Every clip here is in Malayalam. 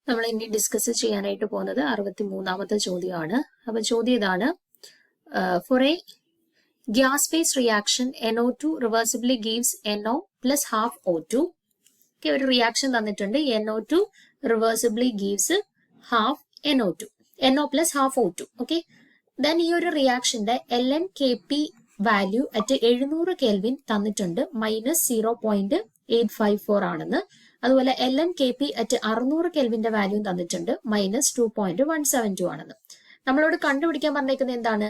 നമ്മൾ ഇനി ഡിസ്കസ് ചെയ്യാനായിട്ട് പോകുന്നത് 63ാമത്തെ ചോദ്യമാണ്. അപ്പൊ ചോദ്യം ഇതാണ്, for a gas phase reaction NO2 reversibly gives NO plus half O2. ഒരു റിയാക്ഷൻ തന്നിട്ടുണ്ട്, NO2 reversibly gives half NO2, NO plus half O2. Okay, then ഈ ഒരു റിയാക്ഷന്റെ LNKP വാല്യൂ അറ്റ് 700 കെൽവിൻ തന്നിട്ടുണ്ട്, -0.854 ആണെന്ന്. അതുപോലെ LNKP അറ്റ് 600 കെൽവിന്റെ വാല്യൂ തന്നിട്ടുണ്ട്, -2.172 ആണെന്ന്. നമ്മളോട് കണ്ടുപിടിക്കാൻ പറഞ്ഞേക്കുന്നത് എന്താണ്?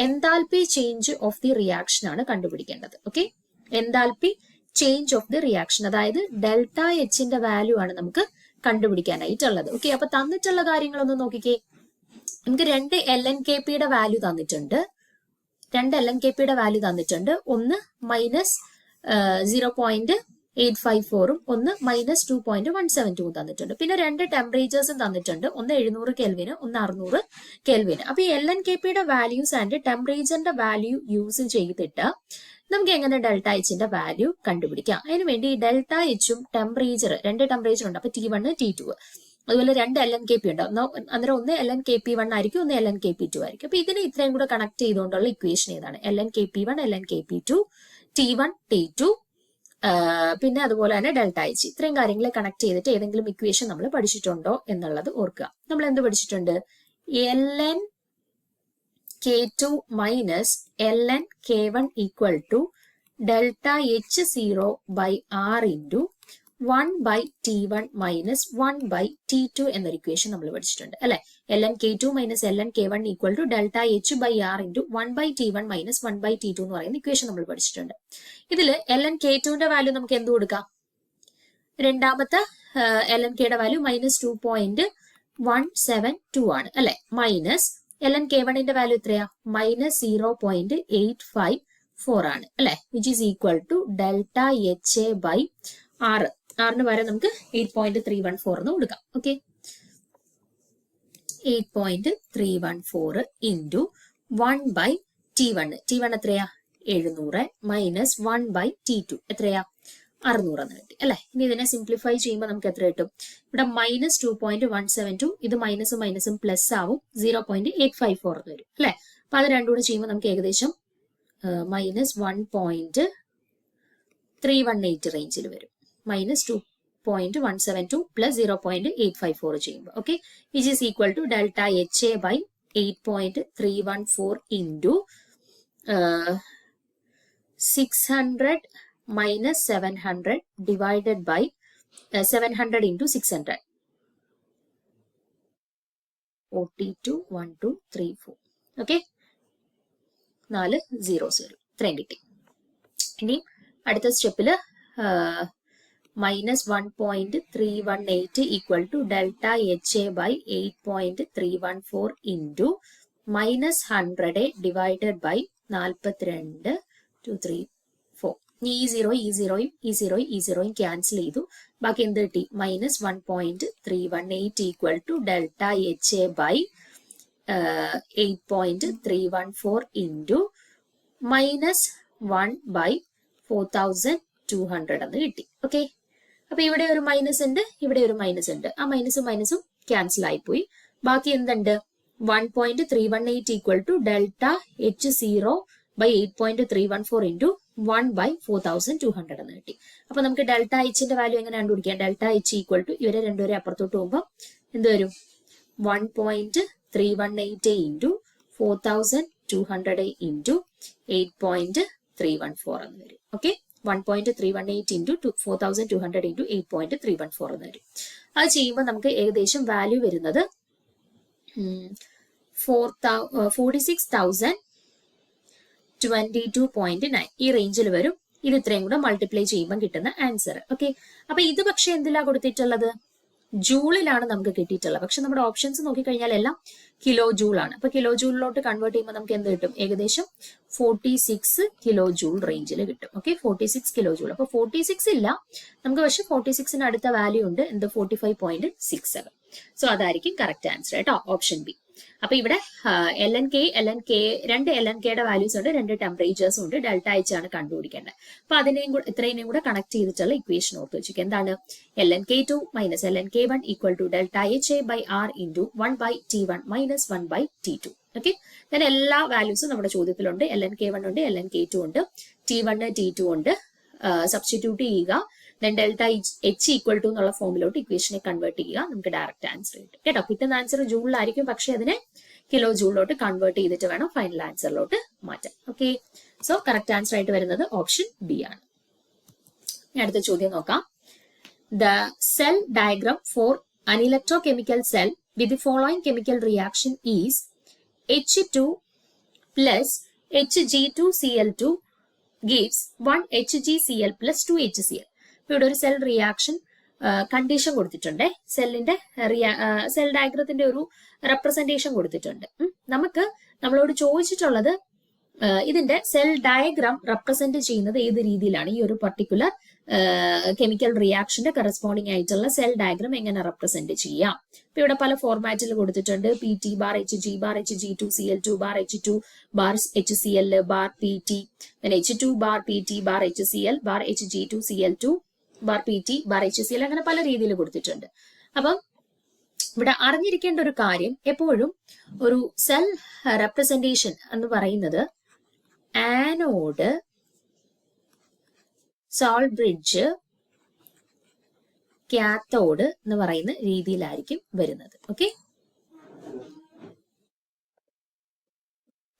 Enthalpy change of the reaction ആണ് കണ്ടുപിടിക്കേണ്ടത്. Okay, enthalpy change of the reaction, അതായത് ഡെൽറ്റ എച്ചിന്റെ വാല്യൂ ആണ് നമുക്ക് കണ്ടുപിടിക്കാനായിട്ടുള്ളത്. ഓക്കെ, അപ്പൊ തന്നിട്ടുള്ള കാര്യങ്ങളൊന്ന് നോക്കിക്കേ. നമുക്ക് രണ്ട് LNKPയുടെ വാല്യൂ തന്നിട്ടുണ്ട്, ഒന്ന് -0.854 ഒന്ന് -2.172 തന്നിട്ടുണ്ട്. പിന്നെ രണ്ട് ടെമ്പറേച്ചേഴ്സും തന്നിട്ടുണ്ട്, ഒന്ന് 700 കെൽവിന്, ഒന്ന് 600 കെൽവിന്. അപ്പൊ ഈ LNKPയുടെ വാല്യൂസ് ആൻഡ് ടെമ്പറേച്ചറിന്റെ വാല്യൂ യൂസ് ചെയ്തിട്ട് നമുക്ക് എങ്ങനെ ഡെൽറ്റ എച്ചിന്റെ വാല്യൂ കണ്ടുപിടിക്കാം? അതിനുവേണ്ടി ഡെൽറ്റ എച്ചും ടെമ്പറേച്ചർ, രണ്ട് ടെമ്പറേച്ചർ ഉണ്ട്, അപ്പൊ T1 T2, അതുപോലെ രണ്ട് LNKP ഉണ്ട്. അന്നേരം ഒന്ന് LNKP1 ആയിരിക്കും, ഒന്ന് LNKP2 ആയിരിക്കും. അപ്പൊ ഇതിനെ ഇത്രയും കൂടെ കണക്ട് ചെയ്തുകൊണ്ടുള്ള ഇക്വേഷൻ ഏതാണ്? LNKP1 LNKP2 T1 T2 പിന്നെ അതുപോലെ തന്നെ ഡെൽറ്റ എച്ച്. ഇത്രയും കാര്യങ്ങളെ കണക്ട് ചെയ്തിട്ട് ഏതെങ്കിലും ഇക്വേഷൻ നമ്മൾ പഠിച്ചിട്ടുണ്ടോ എന്നുള്ളത് ഓർക്കുക. നമ്മൾ എന്ത് പഠിച്ചിട്ടുണ്ട്? LNK2 minus LNK1 equal to delta H0 by R into 1/T1 minus 1/T2 എന്നൊരു ഇക്വേഷൻ നമ്മൾ പഠിച്ചിട്ടുണ്ട് അല്ലെ. LNK2 minus LNK1 equal to delta H by R into 1/T1 minus 1/T2 എന്ന് പറയുന്ന ഇക്വേഷൻ നമ്മൾ പഠിച്ചിട്ടുണ്ട്. ഇതില് LNK2ന്റെ വാല്യൂ നമുക്ക് എന്ത് കൊടുക്കാം? രണ്ടാമത്തെ LNKയുടെ വാല്യൂ -2.172 ആണ് അല്ലെ. മൈനസ് LNK1ന്റെ വാല്യൂ എത്രയാ? -0.854 ആണ് അല്ലെ, which is equal to delta HA by R. ആറിന് വരെ നമുക്ക് 8.314 എന്ന് കൊടുക്കാം. Okay, 8.314 into 1/T1. T1 എത്രയാ? 700 മൈനസ് 1/T2 എത്രയാ? 600 എന്ന് കിട്ടി അല്ലെ. ഇനി ഇതിനെ സിംപ്ലിഫൈ ചെയ്യുമ്പോൾ നമുക്ക് എത്ര കിട്ടും? ഇവിടെ -2.172, ഇത് മൈനസും മൈനസും പ്ലസ് ആവും, 0.854 എന്ന് വരും അല്ലെ. അപ്പൊ അത് രണ്ടും കൂടെ ചെയ്യുമ്പോൾ നമുക്ക് ഏകദേശം -1.318 റേഞ്ചിൽ വരും. -2.172 പ്ലസ് 0.854 ചെയ്യുമ്പോൾ okay, which is equal to delta HA by 8.314 into 600 minus 700 divided by 700 into 600, 421234. Okay, 4 zeros വരും. ഇത്രയും കിട്ടി. ഇനി അടുത്ത സ്റ്റെപ്പില് -1.318 equal to delta HA by 8.314 into -100 divided by 42,234. ഈ സീറോയും ക്യാൻസൽ ചെയ്തു. ബാക്കി എന്ത് കിട്ടി? -1.318 equal to delta HA by 8.314 into -1/4200 എന്ന് കിട്ടി. ഓക്കെ, അപ്പൊ ഇവിടെ ഒരു മൈനസ് ഉണ്ട്, ഇവിടെ ഒരു മൈനസ് ഉണ്ട്. ആ മൈനസും മൈനസും ക്യാൻസൽ ആയിപ്പോയി. ബാക്കി എന്തുണ്ട്? 1.318 equal to delta H0 by 8.314 into 1/4200 എന്ന് കിട്ടി. അപ്പൊ നമുക്ക് ഡെൽറ്റ എച്ചിന്റെ വാല്യൂ എങ്ങനെ കണ്ടുപിടിക്കാം? ഡെൽറ്റ എച്ച് ഈക്വൽ ടു ഇവരെ രണ്ടുപേരെ അപ്പുറത്തോട്ട് പോകുമ്പോൾ എന്ത് വരും? 1.318 ഇൻറ്റു 4200 ഇൻറ്റു 8.314 എന്ന് വരും. ഓക്കെ, 1.318 ഇൻറ്റു 4200 ഇൻറ്റു 8.314 എന്ന് വരും. അത് ചെയ്യുമ്പോൾ നമുക്ക് ഏകദേശം വാല്യൂ വരുന്നത് 46,022.9 ഈ റേഞ്ചിൽ വരും. ഇത് ഇത്രയും കൂടെ മൾട്ടിപ്ലൈ ചെയ്യുമ്പോൾ കിട്ടുന്ന ആൻസർ. ഓക്കെ, അപ്പൊ ഇത് പക്ഷെ എന്തിലാ കൊടുത്തിട്ടുള്ളത്? ജൂളിലാണ് നമുക്ക് കിട്ടിയിട്ടുള്ളത്. പക്ഷെ നമ്മുടെ ഓപ്ഷൻസ് നോക്കിക്കഴിഞ്ഞാൽ എല്ലാം കിലോ ജൂൾ ആണ്. അപ്പൊ കിലോ ജൂളിലോട്ട് കൺവേർട്ട് ചെയ്യുമ്പോൾ നമുക്ക് എന്ത് കിട്ടും? ഏകദേശം 46 കിലോ ജൂൾ റേഞ്ചിൽ കിട്ടും. Okay, 46 kilo joule. അപ്പൊ 46 ഇല്ല നമുക്ക്, പക്ഷെ 46ന് അടുത്ത വാല്യൂ ഉണ്ട്, എന്ത്? 45.67. സോ അതായിരിക്കും കറക്റ്റ് ആൻസർ കേട്ടോ, ഓപ്ഷൻ ബി. അപ്പൊ ഇവിടെ രണ്ട് എൽ എൻ കെയുടെ വാല്യൂസ് ഉണ്ട്, രണ്ട് ടെമ്പറേച്ചേഴ്സും ഉണ്ട്, ഡെൽറ്റ എച്ച് ആണ് കണ്ടുപിടിക്കേണ്ടത്. അപ്പൊ ഇത്രയും കൂടെ കണക്ട് ചെയ്തിട്ടുള്ള ഇക്വേഷൻ ഓർത്ത് വെച്ചിരിക്കും. എന്താണ്? LNK2 minus LNK1 equal to delta H by R into 1/T1 minus 1/T2. Okay, ഞാൻ എല്ലാ വാല്യൂസും നമ്മുടെ ചോദ്യത്തിലുണ്ട്. LNK1 ഉണ്ട്, LNK2 ഉണ്ട്, T1 T2 ഉണ്ട്. സബ്സ്റ്റിറ്റ്യൂട്ട് ചെയ്യുക, then delta H equal to എന്നുള്ള ഫോമിലോട്ട് ഇക്വേഷനെ കൺവേർട്ട് ചെയ്യുക, നമുക്ക് ഡയറക്റ്റ് ആൻസർ കിട്ടും കേട്ടോ. കിട്ടുന്ന ആൻസർ ജൂളിലായിരിക്കും, പക്ഷെ അതിനെ കിലോ ജൂളിലോട്ട് കൺവേർട്ട് ചെയ്തിട്ട് വേണം ഫൈനൽ ആൻസറിലോട്ട് മാറ്റാൻ. ഓക്കെ, സോ കറക്റ്റ് ആൻസർ ആയിട്ട് വരുന്നത് ഓപ്ഷൻ ബി ആണ്. ഇനി അടുത്ത ചോദ്യം നോക്കാം. The cell diagram four an electrochemical cell with the following chemical reaction is H2 plus Hg2Cl2 gives 1 HgCl plus 2 HCl. ഇവിടെ ഒരു സെൽ റിയാക്ഷൻ കണ്ടീഷൻ കൊടുത്തിട്ടുണ്ട്. സെൽ ഡയഗ്രത്തിന്റെ ഒരു റെപ്രസെന്റേഷൻ കൊടുത്തിട്ടുണ്ട്. നമുക്ക് നമ്മളോട് ചോദിച്ചിട്ടുള്ളത് ഇതിന്റെ സെൽ ഡയഗ്രാം റെപ്രസെന്റ് ചെയ്യുന്നത് ഏത് രീതിയിലാണ്, ഈ ഒരു പർട്ടിക്കുലർ കെമിക്കൽ റിയാക്ഷന്റെ കറസ്പോണ്ടിങ് ആയിട്ടുള്ള സെൽ ഡയഗ്രാം എങ്ങനെ റെപ്രസെന്റ് ചെയ്യാം. ഇപ്പൊ ഇവിടെ പല ഫോർമാറ്റിൽ കൊടുത്തിട്ടുണ്ട്. PT bar HG bar Hg2Cl2 bar H2 bar HCl bar PT, H2 bar PT bar HCl bar Hg2Cl2 bar PT bar HCl, അങ്ങനെ പല രീതിയിൽ കൊടുത്തിട്ടുണ്ട്. അപ്പം ഇവിടെ അറിഞ്ഞിരിക്കേണ്ട ഒരു കാര്യം, എപ്പോഴും ഒരു സെൽ റെപ്രസെന്റേഷൻ എന്ന് പറയുന്നത് ആനോഡ്, സോൾട്ട് ബ്രിഡ്ജ്, കാത്തോഡ് എന്ന് പറയുന്ന രീതിയിലായിരിക്കും വരുന്നത്. ഓക്കെ,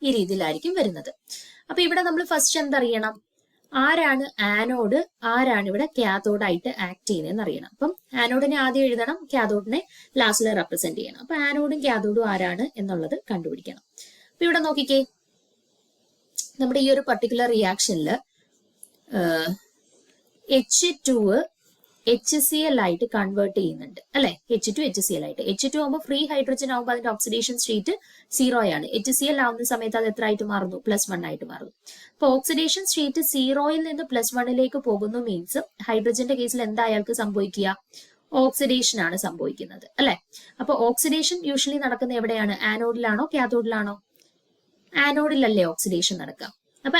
ഈ രീതിയിലായിരിക്കും വരുന്നത്. അപ്പൊ ഇവിടെ നമ്മൾ ഫസ്റ്റ് എന്തറിയണം, ആരാണ് ആനോഡ്, ആരാണ് ഇവിടെ കാത്തോഡ് ആയിട്ട് ആക്ട് ചെയ്യുന്നതെന്ന് അറിയണം. അപ്പം ആനോഡിനെ ആദ്യം എഴുതണം, കാത്തോഡിനെ ലാസ്റ്റിൽ റെപ്രസെന്റ് ചെയ്യണം. അപ്പൊ ആനോഡും കാത്തോഡും ആരാണ് എന്നുള്ളത് കണ്ടുപിടിക്കണം. അപ്പൊ ഇവിടെ നോക്കിക്കേ, നമ്മുടെ ഈ ഒരു പർട്ടിക്കുലർ റിയാക്ഷനിൽ H2 HCl ആയിട്ട് കൺവേർട്ട് ചെയ്യുന്നുണ്ട് അല്ലെ. H2 HCl ആയിട്ട്, H2 ആകുമ്പോൾ ഫ്രീ ഹൈഡ്രജൻ ആകുമ്പോൾ അതിന്റെ ഓക്സിഡേഷൻ സ്റ്റേറ്റ് 0 ആണ്. HCl ആവുന്ന സമയത്ത് അത് എത്ര ആയിട്ട് മാറുന്നു? +1 ആയിട്ട് മാറുന്നു. അപ്പൊ ഓക്സിഡേഷൻ സ്റ്റേറ്റ് 0യിൽ നിന്ന് +1ലേക്ക് പോകുന്നു മീൻസ് ഹൈഡ്രജന്റെ കേസിൽ എന്താ അയാൾക്ക് സംഭവിക്കുക? ഓക്സിഡേഷൻ ആണ് സംഭവിക്കുന്നത് അല്ലെ. അപ്പൊ ഓക്സിഡേഷൻ യൂഷ്വലി നടക്കുന്നത് എവിടെയാണ്? ആനോഡിലാണോ കാത്തോഡിലാണോ? ആനോഡിലല്ലേ ഓക്സിഡേഷൻ നടക്കുക. അപ്പൊ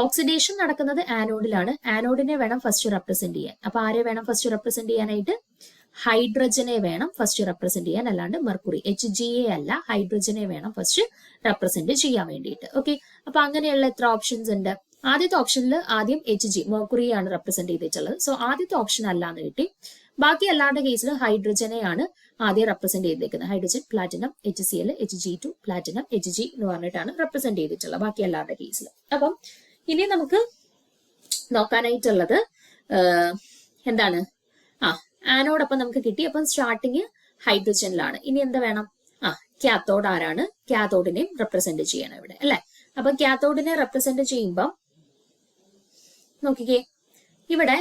ഓക്സിഡേഷൻ നടക്കുന്നത് ആനോഡിലാണ്. ആനോഡിനെ വേണം ഫസ്റ്റ് റെപ്രസെന്റ് ചെയ്യാൻ. അപ്പൊ ആരെ വേണം ഫസ്റ്റ് റെപ്രസെന്റ് ചെയ്യാനായിട്ട്? ഹൈഡ്രജനെ വേണം ഫസ്റ്റ് റെപ്രസെന്റ് ചെയ്യാൻ, അല്ലാണ്ട് മെർക്കുറി HGA അല്ല, ഹൈഡ്രജനെ വേണം ഫസ്റ്റ് റെപ്രസെന്റ് ചെയ്യാൻ വേണ്ടിയിട്ട്. ഓക്കെ, അപ്പൊ അങ്ങനെയുള്ള എത്ര ഓപ്ഷൻസ് ഉണ്ട്? ആദ്യത്തെ ഓപ്ഷനിൽ ആദ്യം HG മെർക്കുറിയാണ് റെപ്രസെന്റ് ചെയ്തിട്ടുള്ളത്. സോ ആദ്യത്തെ ഓപ്ഷൻ അല്ലാന്ന് കിട്ടി. ബാക്കി എല്ലാവരുടെ കേസിൽ ഹൈഡ്രജനെയാണ് ആദ്യം റെപ്രസെന്റ് ചെയ്തേക്കുന്നത്. Hydrogen, platinum, HCl, Hg2, platinum, Hg എന്ന് പറഞ്ഞിട്ടാണ് റെപ്രസെന്റ് ചെയ്തിട്ടുള്ളത് ബാക്കി എല്ലാവരുടെ കേസിൽ. അപ്പം ഇനി നമുക്ക് നോക്കാനായിട്ടുള്ളത് എന്താണ്? ആനോടൊപ്പം നമുക്ക് കിട്ടി. അപ്പം സ്റ്റാർട്ടിങ് ഹൈഡ്രജനിലാണ്. ഇനി എന്താ വേണം? കാത്തോഡ് ആരാണ്? കാത്തോഡിനെയും റെപ്രസെന്റ് ചെയ്യണം ഇവിടെ അല്ലെ. അപ്പൊ കാത്തോഡിനെ റെപ്രസെന്റ് ചെയ്യുമ്പം നോക്കിക്കേ, ഇവിടെ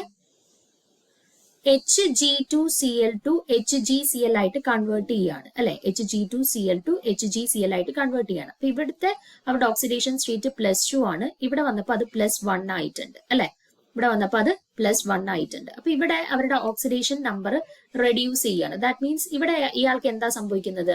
Hg2Cl2 HgCl ആയിട്ട് കൺവേർട്ട് ചെയ്യാണ് അല്ലെ. Hg2Cl2 HgCl ആയിട്ട് കൺവേർട്ട് ചെയ്യാണ്. അപ്പൊ ഇവിടുത്തെ അവരുടെ ഓക്സിഡേഷൻ സ്റ്റേറ്റ് +2 ആണ്. ഇവിടെ വന്നപ്പോ അത് +1 ആയിട്ടുണ്ട് അല്ലെ. ഇവിടെ വന്നപ്പോ അത് +1 ആയിട്ടുണ്ട്. അപ്പൊ ഇവിടെ അവരുടെ ഓക്സിഡേഷൻ നമ്പർ റെഡ്യൂസ് ചെയ്യാണ്. ദാറ്റ് മീൻസ് ഇവിടെ ഇയാൾക്ക് എന്താ സംഭവിക്കുന്നത്?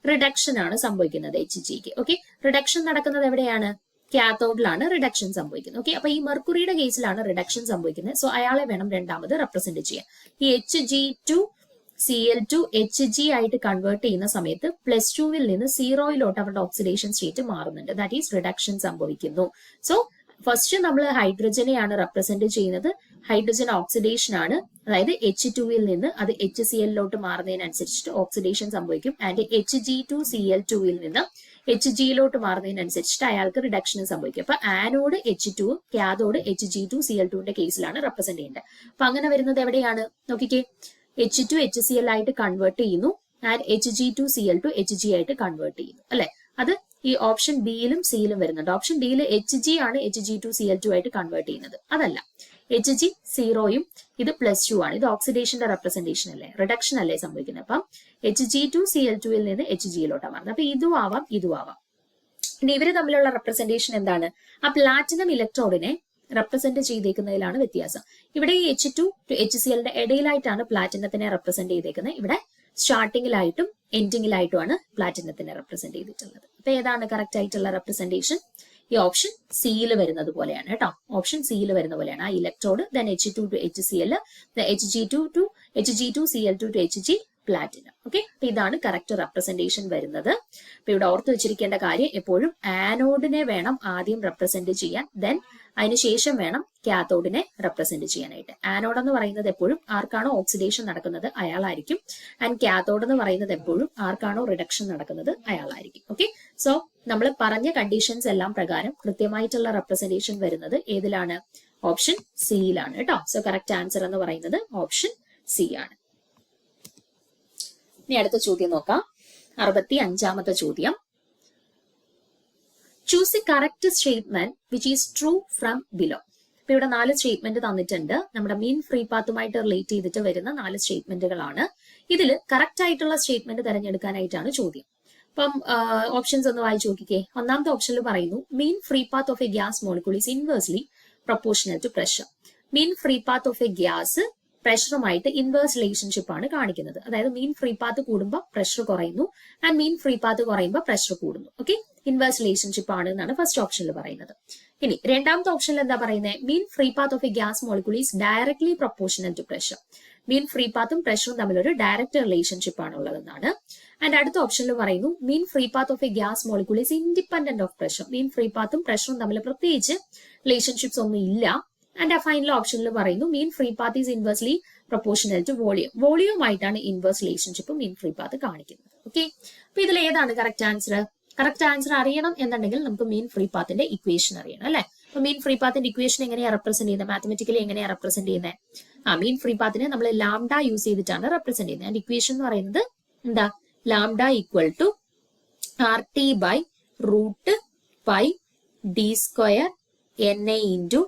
റിഡക്ഷൻ ആണ് സംഭവിക്കുന്നത് HGക്ക്. ഓക്കെ, റിഡക്ഷൻ നടക്കുന്നത് എവിടെയാണ്? കാത്തോഡിലാണ് റിഡക്ഷൻ സംഭവിക്കുന്നത്. ഓക്കെ, അപ്പൊ ഈ മെർക്കുറിയുടെ കേസിലാണ് റിഡക്ഷൻ സംഭവിക്കുന്നത്. സോ അയാളെ വേണം രണ്ടാമത് റെപ്രസെന്റ് ചെയ്യാൻ. ഈ Hg2Cl2 Hg ആയിട്ട് കൺവേർട്ട് ചെയ്യുന്ന സമയത്ത് +2ൽ നിന്ന് 0യിലോട്ട് അവരുടെ ഓക്സിഡേഷൻ സ്റ്റേറ്റ് മാറുന്നുണ്ട്. ദാറ്റ് ഈസ് റിഡക്ഷൻ സംഭവിക്കുന്നു. സോ ഫസ്റ്റ് നമ്മൾ ഹൈഡ്രജനെയാണ് റെപ്രസെന്റ് ചെയ്യുന്നത്. ഹൈഡ്രജൻ ഓക്സിഡേഷൻ ആണ്, അതായത് H2ൽ നിന്ന് അത് HClലോട്ട് മാറുന്നതിനനുസരിച്ചിട്ട് ഓക്സിഡേഷൻ സംഭവിക്കും. ആൻഡ് Hg2Cl2ൽ നിന്ന് HGയിലോട്ട് മാറുന്നതിനനുസരിച്ചിട്ട് അയാൾക്ക് റിഡക്ഷൻ സംഭവിക്കും. അപ്പൊ ആനോഡ് H2, കാഥോഡ് Hg2Cl2ന്റെ കേസിലാണ് റെപ്രസെന്റ് ചെയ്യേണ്ടത്. അപ്പൊ അങ്ങനെ വരുന്നത് എവിടെയാണ്? നോക്കിക്കേ, H2 HCl ആയിട്ട് കൺവേർട്ട് ചെയ്യുന്നു ആൻഡ് Hg2Cl2 Hg ആയിട്ട് കൺവേർട്ട് ചെയ്യുന്നു അല്ലെ. അത് ഈ ഓപ്ഷൻ ബിയിലും സിയിലും വരുന്നുണ്ട്. ഓപ്ഷൻ ഡിയിൽ HG ആണ് Hg2Cl2 ആയിട്ട് കൺവേർട്ട് ചെയ്യുന്നത്. അതല്ല, Hg 0യും ഇത് +2 ആണ്. ഇത് ഓക്സിഡേഷന്റെ റെപ്രസെന്റേഷൻ അല്ലേ, റിഡക്ഷൻ അല്ലേ സംഭവിക്കുന്നത്. അപ്പം Hg2Cl2ൽ നിന്ന് HGയിലോട്ടാണ് മാറുന്നത്. അപ്പൊ ഇതും ആവാം ഇതും ആവാം. ഇനി ഇവര് തമ്മിലുള്ള റെപ്രസെന്റേഷൻ എന്താണ്? ആ പ്ലാറ്റിനം ഇലക്ട്രോഡിനെ റെപ്രസെന്റ് ചെയ്തേക്കുന്നതിലാണ് വ്യത്യാസം. ഇവിടെ ഈ H2 to HClന്റെ ഇടയിലായിട്ടാണ് പ്ലാറ്റിനത്തിനെ റെപ്രസെന്റ് ചെയ്തേക്കുന്നത്. ഇവിടെ സ്റ്റാർട്ടിങ്ങിലായിട്ടും എൻഡിങ്ങിലായിട്ടുമാണ് പ്ലാറ്റിനത്തിനെ റെപ്രസെന്റ് ചെയ്തിട്ടുള്ളത്. അപ്പൊ ഏതാണ് കറക്റ്റ് ആയിട്ടുള്ള റെപ്രസെന്റേഷൻ? ഈ ഓപ്ഷൻ സിയിൽ വരുന്നത് പോലെയാണ് കേട്ടോ. ഓപ്ഷൻ സിയിൽ വരുന്ന പോലെയാണ്. ആ electrode then H2 to HCl, Hg2Cl2 to Hg platinum. Okay, അപ്പൊ ഇതാണ് കറക്റ്റ് റെപ്രസെന്റേഷൻ വരുന്നത്. അപ്പൊ ഇവിടെ ഓർത്ത് വെച്ചിരിക്കേണ്ട കാര്യം എപ്പോഴും ആനോഡിനെ വേണം ആദ്യം റെപ്രസെന്റ് ചെയ്യാൻ, ദെൻ അതിനുശേഷം വേണം കാത്തോഡിനെ റെപ്രസെന്റ് ചെയ്യാനായിട്ട്. ആനോഡ് എന്ന് പറയുന്നത് എപ്പോഴും ആർക്കാണോ ഓക്സിഡേഷൻ നടക്കുന്നത് അയാളായിരിക്കും, ആൻഡ് കാത്തോഡ് എന്ന് പറയുന്നത് എപ്പോഴും ആർക്കാണോ റിഡക്ഷൻ നടക്കുന്നത് അയാളായിരിക്കും. ഓക്കെ, സോ നമ്മൾ പറഞ്ഞ കണ്ടീഷൻസ് എല്ലാം പ്രകാരം കൃത്യമായിട്ടുള്ള റെപ്രസെന്റേഷൻ വരുന്നത് ഏതിലാണ്? ഓപ്ഷൻ സിയിലാണ് കേട്ടോ. സോ കറക്റ്റ് ആൻസർ എന്ന് പറയുന്നത് ഓപ്ഷൻ സി ആണ്. ഇനി അടുത്ത ചോദ്യം നോക്കാം. 65ാമത്തെ ചോദ്യം. Choose A correct statement which is true from below. ഇപ്പൊ ഇവിടെ 4 സ്റ്റേറ്റ്മെന്റ് തന്നിട്ടുണ്ട്. നമ്മുടെ മീൻ ഫ്രീ പാത്തുമായിട്ട് റിലേറ്റ് ചെയ്തിട്ട് വരുന്ന 4 സ്റ്റേറ്റ്മെന്റുകളാണ്. ഇതിൽ കറക്റ്റ് ആയിട്ടുള്ള സ്റ്റേറ്റ്മെന്റ് തിരഞ്ഞെടുക്കാനായിട്ടാണ് ചോദ്യം. അപ്പം ഓപ്ഷൻസ് ഒന്ന് വായിച്ചു നോക്കിക്കേ. ഒന്നാമത്തെ ഓപ്ഷനിൽ പറയുന്നു mean free path of a gas molecule is inversely proportional to pressure. Mean free path of a gas പ്രഷറുമായിട്ട് ഇൻവേഴ്സ് റിലേഷൻഷിപ്പ് ആണ് കാണിക്കുന്നത്. അതായത് മീൻ ഫ്രീ പാത്ത് കൂടുമ്പോൾ പ്രഷർ കുറയുന്നു, ആൻഡ് മീൻ ഫ്രീ പാത്ത് കുറയുമ്പോൾ പ്രഷർ കൂടുന്നു. ഓക്കെ, ഇൻവേഴ്സ് റിലേഷൻഷിപ്പ് ആണ് എന്നാണ് ഫസ്റ്റ് ഓപ്ഷനിൽ പറയുന്നത്. ഇനി രണ്ടാമത്തെ ഓപ്ഷനിൽ എന്താ പറയുന്നത്? Mean free path of a gas molecule is directly proportional to pressure. Mean free പാത്തും പ്രഷറും തമ്മിലൊരു ഡയറക്റ്റ് റിലേഷൻഷിപ്പ് ആണുള്ളതെന്നാണ്. ആൻഡ് അടുത്ത ഓപ്ഷനിൽ പറയുന്നു mean free path of a gas molecule is independent of pressure. Mean free പാത്തും പ്രഷറും തമ്മിൽ പ്രത്യേകിച്ച് റിലേഷൻഷിപ്സ് ഒന്നും ഇല്ല. ആൻഡ് ആ ഫൈനൽ ഓപ്ഷനിൽ പറയുന്നു mean free path is inversely proportional to volume. വോളിയവുമായിട്ടാണ് inverse relationship mean free path കാണിക്കുന്നത്. ഓക്കെ, അപ്പൊ ഇതിൽ ഏതാണ് കറക്റ്റ് ആൻസർ? കറക്റ്റ് ആൻസർ അറിയണം എന്നുണ്ടെങ്കിൽ നമുക്ക് മീൻ ഫ്രീ പാത്തിന്റെ ഇക്വേഷൻ അറിയണം അല്ലെ. അപ്പൊ മീൻ ഫ്രീ പാത്തിന്റെ ഇക്വേഷൻ എങ്ങനെയാണ് റെപ്രസെന്റ് ചെയ്യുന്നത്? മാത്തമെറ്റിക്കലി എങ്ങനെയാണ് റെപ്രസെന്റ് ചെയ്യുന്നത്? മീൻ ഫ്രീ പാത്തിനെ നമ്മൾ ലാംഡ യൂസ് ചെയ്തിട്ടാണ് റെപ്രസെന്റ് ചെയ്യുന്നത്. ആൻഡ് ഇക്വേഷൻ എന്ന് പറയുന്നത് എന്താ? Lambda equal to RT by root pi D square NA into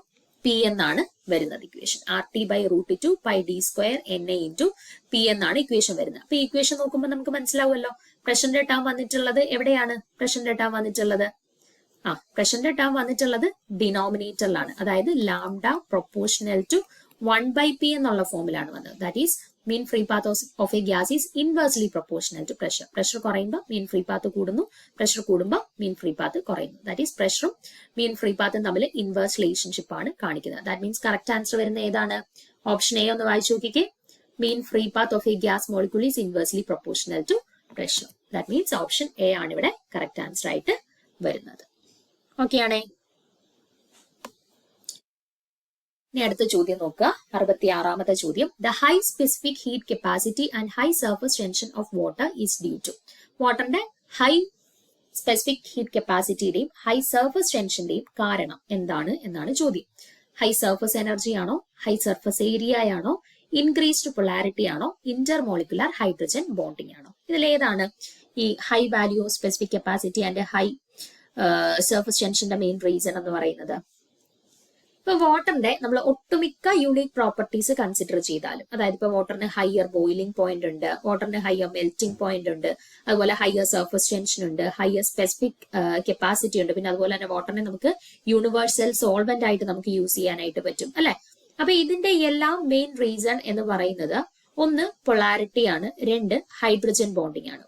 P എന്നാണ് വരുന്നത് ഇക്വേഷൻ. RT by root 2 pi D square NA into P എന്നാണ് ഇക്വേഷൻ വരുന്നത്. അപ്പൊ ഈ ഇക്വേഷൻ നോക്കുമ്പോൾ നമുക്ക് മനസ്സിലാവുമല്ലോ പ്രഷറിന്റെ ടേം വന്നിട്ടുള്ളത് എവിടെയാണ്? പ്രഷറിന്റെ ടേം വന്നിട്ടുള്ളത് പ്രഷറിന്റെ ടേം വന്നിട്ടുള്ളത് ഡിനോമിനേറ്ററിലാണ്. അതായത് ലാംഡ പ്രൊപ്പോർഷണൽ ടു 1/p എന്നുള്ള ഫോമിലാണ് വന്നത്. That is mean free path of a gas is inversely proportional to pressure. Pressure കുറയുമ്പോൾ മീൻ ഫ്രീ പാത്ത് കൂടുന്നു, പ്രഷർ കൂടുമ്പോൾ മീൻ ഫ്രീ പാത്ത് കുറയുന്നു. ദാറ്റ് ഈസ് പ്രഷറും മീൻ ഫ്രീ പാത്തും തമ്മിൽ ഇൻവേഴ്സ് റിലേഷൻഷിപ്പ് ആണ് കാണിക്കുന്നത്. ദാറ്റ് മീൻസ് കറക്റ്റ് ആൻസർ വരുന്ന ഏതാണ്? ഓപ്ഷൻ എ ഒന്ന് വായിച്ചു നോക്കിക്കേ. Mean free path of a gas molecule is inversely proportional to pressure. That means option A ആണ് ഇവിടെ കറക്റ്റ് ആൻസർ ആയിട്ട് വരുന്നത്. ഓക്കെ ആണേ. ഇനി അടുത്ത ചോദ്യം നോക്കുക. 66ാമത്തെ ചോദ്യം. The high specific heat capacity and high surface tension of water is due to. വാട്ടറിന്റെ ഹൈ സ്പെസിഫിക് ഹീറ്റ് കപ്പാസിറ്റിയുടെയും ഹൈ സർഫസ് ടെൻഷന്റെയും കാരണം എന്താണ് എന്നാണ് ചോദ്യം. ഹൈ സർഫസ് എനർജി ആണോ, ഹൈ സർഫസ് ഏരിയ ആണോ, ഇൻക്രീസ്ഡ് പൊളാരിറ്റി ആണോ, ഇന്റർമോളിക്കുലർ ഹൈഡ്രജൻ ബോണ്ടിങ് ആണോ? ഇതിലേതാണ് ഈ high value of specific capacity and high surface ടെൻഷന്റെ മെയിൻ റീസൺ എന്ന് പറയുന്നത്? ഇപ്പൊ വാട്ടറിന്റെ നമ്മൾ ഒട്ടുമിക്ക യൂണിക് പ്രോപ്പർട്ടീസ് കൺസിഡർ ചെയ്താലും, അതായത് ഇപ്പൊ വാട്ടറിന് ഹയർ ബോയിലിംഗ് പോയിന്റ് ഉണ്ട്, വാട്ടറിന് ഹയർ മെൽറ്റിംഗ് പോയിന്റ് ഉണ്ട്, അതുപോലെ ഹയർ സർഫസ് ടെൻഷൻ ഉണ്ട്, ഹയർ സ്പെസിഫിക് കപ്പാസിറ്റി ഉണ്ട്, പിന്നെ അതുപോലെ തന്നെ വാട്ടറിനെ നമുക്ക് യൂണിവേഴ്സൽ സോൾവെന്റ് ആയിട്ട് നമുക്ക് യൂസ് ചെയ്യാനായിട്ട് പറ്റും അല്ലെ. അപ്പൊ ഇതിന്റെ എല്ലാം മെയിൻ റീസൺ എന്ന് പറയുന്നത് ഒന്ന് പൊളാരിറ്റി ആണ്, രണ്ട് ഹൈഡ്രജൻ ബോണ്ടിങ് ആണ്.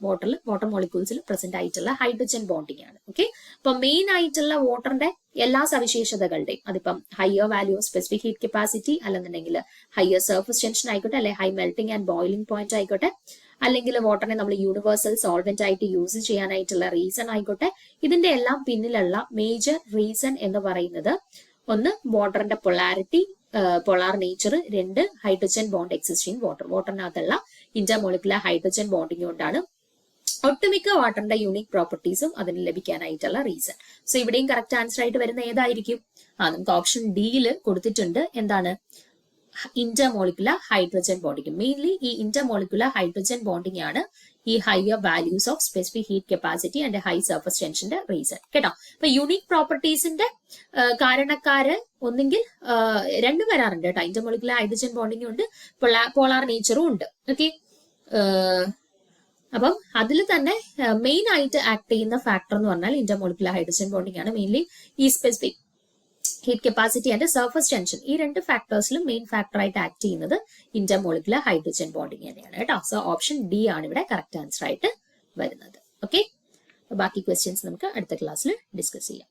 വാട്ടർ മോളിക്യൂൾസിൽ പ്രസന്റ് ആയിട്ടുള്ള ഹൈഡ്രജൻ ബോണ്ടിങ് ആണ്. ഓക്കെ, അപ്പൊ മെയിൻ ആയിട്ടുള്ള വാട്ടറിന്റെ എല്ലാ സവിശേഷതകളുടെയും അതിപ്പം higher value of specific heat capacity, അല്ലെന്നുണ്ടെങ്കിൽ ഹയർ സർഫസ് ടെൻഷൻ ആയിക്കോട്ടെ, അല്ലെ high melting and boiling point ആയിക്കോട്ടെ, അല്ലെങ്കിൽ വാട്ടറിനെ നമ്മൾ യൂണിവേഴ്സൽ സോൾവെന്റ് ആയിട്ട് യൂസ് ചെയ്യാനായിട്ടുള്ള റീസൺ ആയിക്കോട്ടെ, ഇതിന്റെ എല്ലാം പിന്നിലുള്ള മേജർ റീസൺ എന്ന് പറയുന്നത് ഒന്ന് വാട്ടറിന്റെ പൊളാരിറ്റി, പൊളാർ നേച്ചർ, രണ്ട് ഹൈഡ്രജൻ ബോണ്ട് എക്സിസ്റ്റിംഗ് വാട്ടറിനകത്തുള്ള ഇന്റർമോളിക്കുലർ ഹൈഡ്രജൻ ബോണ്ടിങ് കൊണ്ടാണ് ഒട്ടുമിക്ക വാട്ടറിന്റെ യൂണിക് പ്രോപ്പർട്ടീസും അതിന് ലഭിക്കാനായിട്ടുള്ള റീസൺ. സോ ഇവിടെയും കറക്റ്റ് ആൻസർ ആയിട്ട് വരുന്ന ഏതായിരിക്കും? നമുക്ക് ഓപ്ഷൻ ഡിയിൽ കൊടുത്തിട്ടുണ്ട്. എന്താണ്? Intermolecular hydrogen bonding. മെയിൻലി ഈ ഇന്റർമോളിക്കുലർ ഹൈഡ്രജൻ ബോണ്ടിങ് ആണ് ഈ higher values of specific heat capacity and high surface ടെൻഷന്റെ റീസൺ കേട്ടോ. അപ്പൊ യൂണിക് പ്രോപ്പർട്ടീസിന്റെ കാരണക്കാര് ഒന്നെങ്കിൽ രണ്ടും വരാറുണ്ട് കേട്ടോ. ഇന്റർമോളിക്കുലർ ഹൈഡ്രജൻ ബോണ്ടിങ്ങും ഉണ്ട്, പോളാർ നേച്ചറും ഉണ്ട്. ഓക്കെ, അപ്പം അതിൽ തന്നെ മെയിൻ ആയിട്ട് ആക്ട് ചെയ്യുന്ന ഫാക്ടർ എന്ന് പറഞ്ഞാൽ ഇന്റർമോളിക്കുലർ ഹൈഡ്രജൻ ബോണ്ടിങ് ആണ്. മെയിൻലി ഈ specific heat capacity and surface tension, ഈ രണ്ട് ഫാക്ടേഴ്സിലും മെയിൻ ഫാക്ടർ ആയിട്ട് ആക്ട് ചെയ്യുന്നത് ഇന്റർമോളിക്കുലർ ഹൈഡ്രജൻ ബോണ്ടിങ് തന്നെയാണ് കേട്ടോ. സോ ഓപ്ഷൻ ഡി ആണ് ഇവിടെ കറക്റ്റ് ആൻസർ ആയിട്ട് വരുന്നത്. ഓക്കെ, ബാക്കി ക്വസ്റ്റ്യൻസ് നമുക്ക് അടുത്ത ക്ലാസ്സിൽ ഡിസ്കസ് ചെയ്യാം.